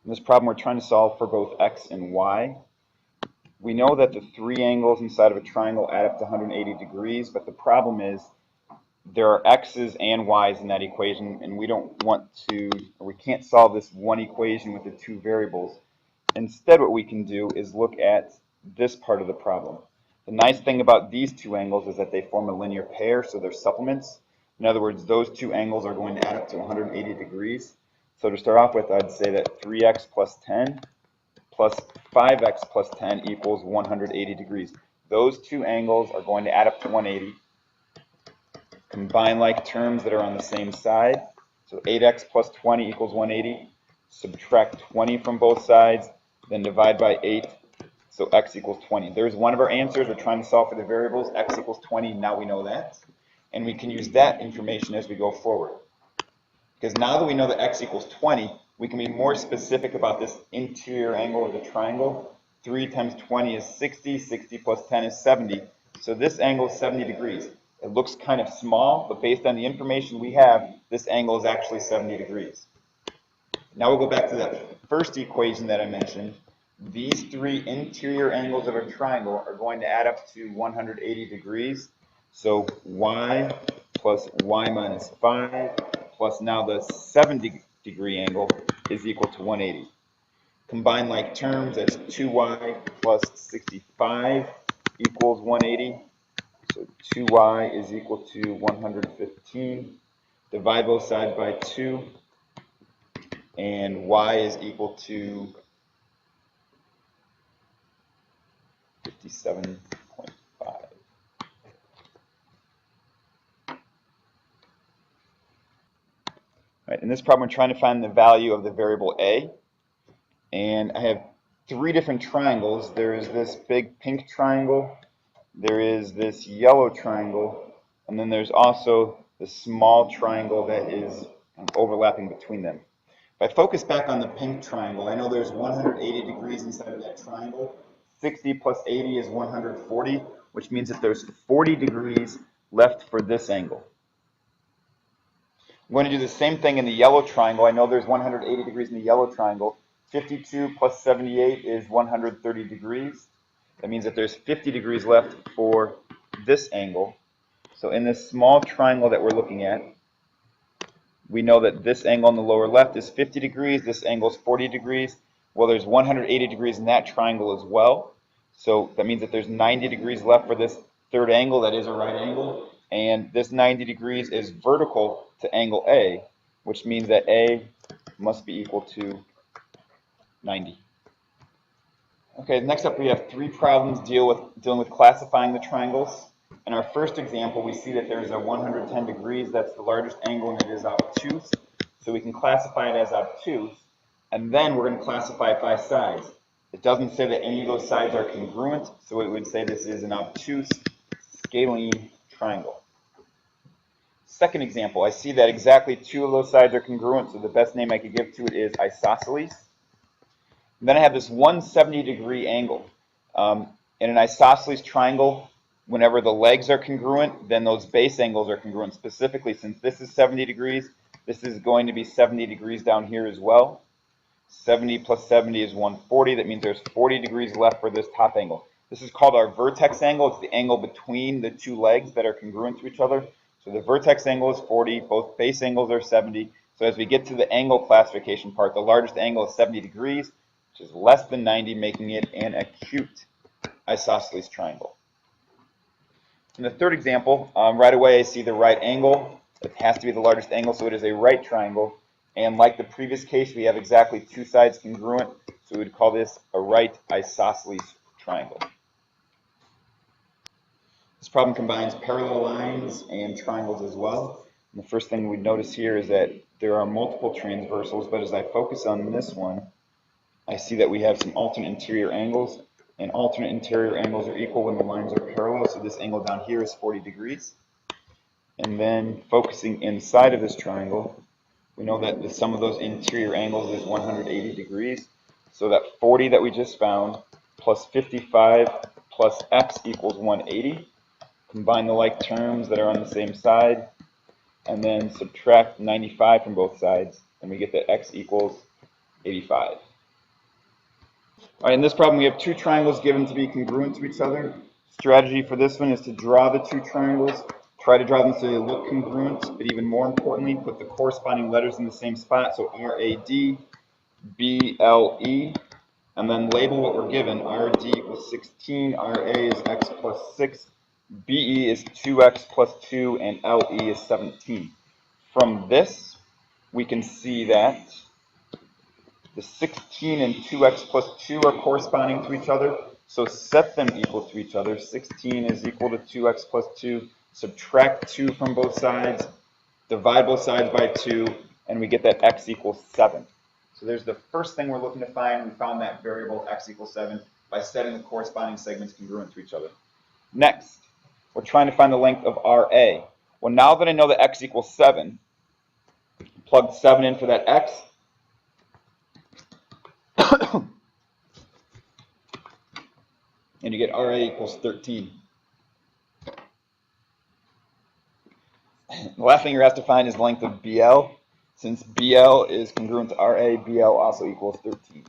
In this problem, we're trying to solve for both x and y. We know that the three angles inside of a triangle add up to 180 degrees, but the problem is there are x's and y's in that equation, and we don't want to, or we can't solve this one equation with the two variables. Instead, what we can do is look at this part of the problem. The nice thing about these two angles is that they form a linear pair, so they're supplements. In other words, those two angles are going to add up to 180 degrees. So to start off with, I'd say that 3x plus 10 plus 5x plus 10 equals 180 degrees. Those two angles are going to add up to 180. Combine like terms that are on the same side. So 8x plus 20 equals 180. Subtract 20 from both sides, then divide by 8. So x equals 20. There's one of our answers. We're trying to solve for the variables. X equals 20. Now we know that. And we can use that information as we go forward. Because now that we know that x equals 20, we can be more specific about this interior angle of the triangle. 3 times 20 is 60. 60 plus 10 is 70. So this angle is 70 degrees. It looks kind of small, but based on the information we have, this angle is actually 70 degrees. Now we'll go back to that first equation that I mentioned. These three interior angles of a triangle are going to add up to 180 degrees. So y plus y minus 5 plus now the 70 degree angle is equal to 180. Combine like terms, that's 2y plus 65 equals 180. So 2y is equal to 115. Divide both sides by 2. And y is equal to 57.5. Right, in this problem, we're trying to find the value of the variable a. And I have three different triangles. There is this big pink triangle, there is this yellow triangle, and then there's also the small triangle that is overlapping between them. If I focus back on the pink triangle, I know there's 180 degrees inside of that triangle. 60 plus 80 is 140, which means that there's 40 degrees left for this angle. I'm going to do the same thing in the yellow triangle. I know there's 180 degrees in the yellow triangle. 52 plus 78 is 130 degrees. That means that there's 50 degrees left for this angle. So in this small triangle that we're looking at, we know that this angle on the lower left is 50 degrees, this angle is 40 degrees. Well, there's 180 degrees in that triangle as well. So that means that there's 90 degrees left for this third angle that is a right angle. And this 90 degrees is vertical to angle A, which means that A must be equal to 90. Okay, next up we have three problems dealing with classifying the triangles. In our first example, we see that there's a 110 degrees, that's the largest angle, and it is obtuse. So we can classify it as obtuse, and then we're going to classify it by sides. It doesn't say that any of those sides are congruent, so it would say this is an obtuse scalene triangle. Second example, I see that exactly two of those sides are congruent, so the best name I could give to it is isosceles. And then I have this 170 degree angle. In an isosceles triangle, whenever the legs are congruent, then those base angles are congruent. Specifically, since this is 70 degrees, this is going to be 70 degrees down here as well. 70 plus 70 is 140. That means there's 40 degrees left for this top angle. This is called our vertex angle. It's the angle between the two legs that are congruent to each other. So the vertex angle is 40. Both base angles are 70. So as we get to the angle classification part, the largest angle is 70 degrees, which is less than 90, making it an acute isosceles triangle. In the third example, right away I see the right angle. It has to be the largest angle, so it is a right triangle. And like the previous case, we have exactly two sides congruent, so we would call this a right isosceles triangle. This problem combines parallel lines and triangles as well. And the first thing we notice here is that there are multiple transversals, but as I focus on this one, I see that we have some alternate interior angles, and alternate interior angles are equal when the lines are parallel, so this angle down here is 40 degrees. And then focusing inside of this triangle, we know that the sum of those interior angles is 180 degrees, so that 40 that we just found plus 55 plus x equals 180. Combine the like terms that are on the same side, and then subtract 95 from both sides, and we get that x equals 85. All right, in this problem, we have two triangles given to be congruent to each other. Strategy for this one is to draw the two triangles, try to draw them so they look congruent, but even more importantly, put the corresponding letters in the same spot, so RAD, BLE, and then label what we're given. RD equals 16, RA is x plus 6, BE is 2x plus 2, and LE is 17. From this, we can see that the 16 and 2x plus 2 are corresponding to each other, so set them equal to each other. 16 is equal to 2x plus 2. Subtract 2 from both sides, divide both sides by 2, and we get that x equals 7. So there's the first thing we're looking to find. We found that variable x equals 7 by setting the corresponding segments congruent to each other. Next, we're trying to find the length of RA. Well, now that I know that x equals 7, plug 7 in for that x. And you get RA equals 13. The last thing you're asked to find is the length of BL. Since BL is congruent to RA, BL also equals 13.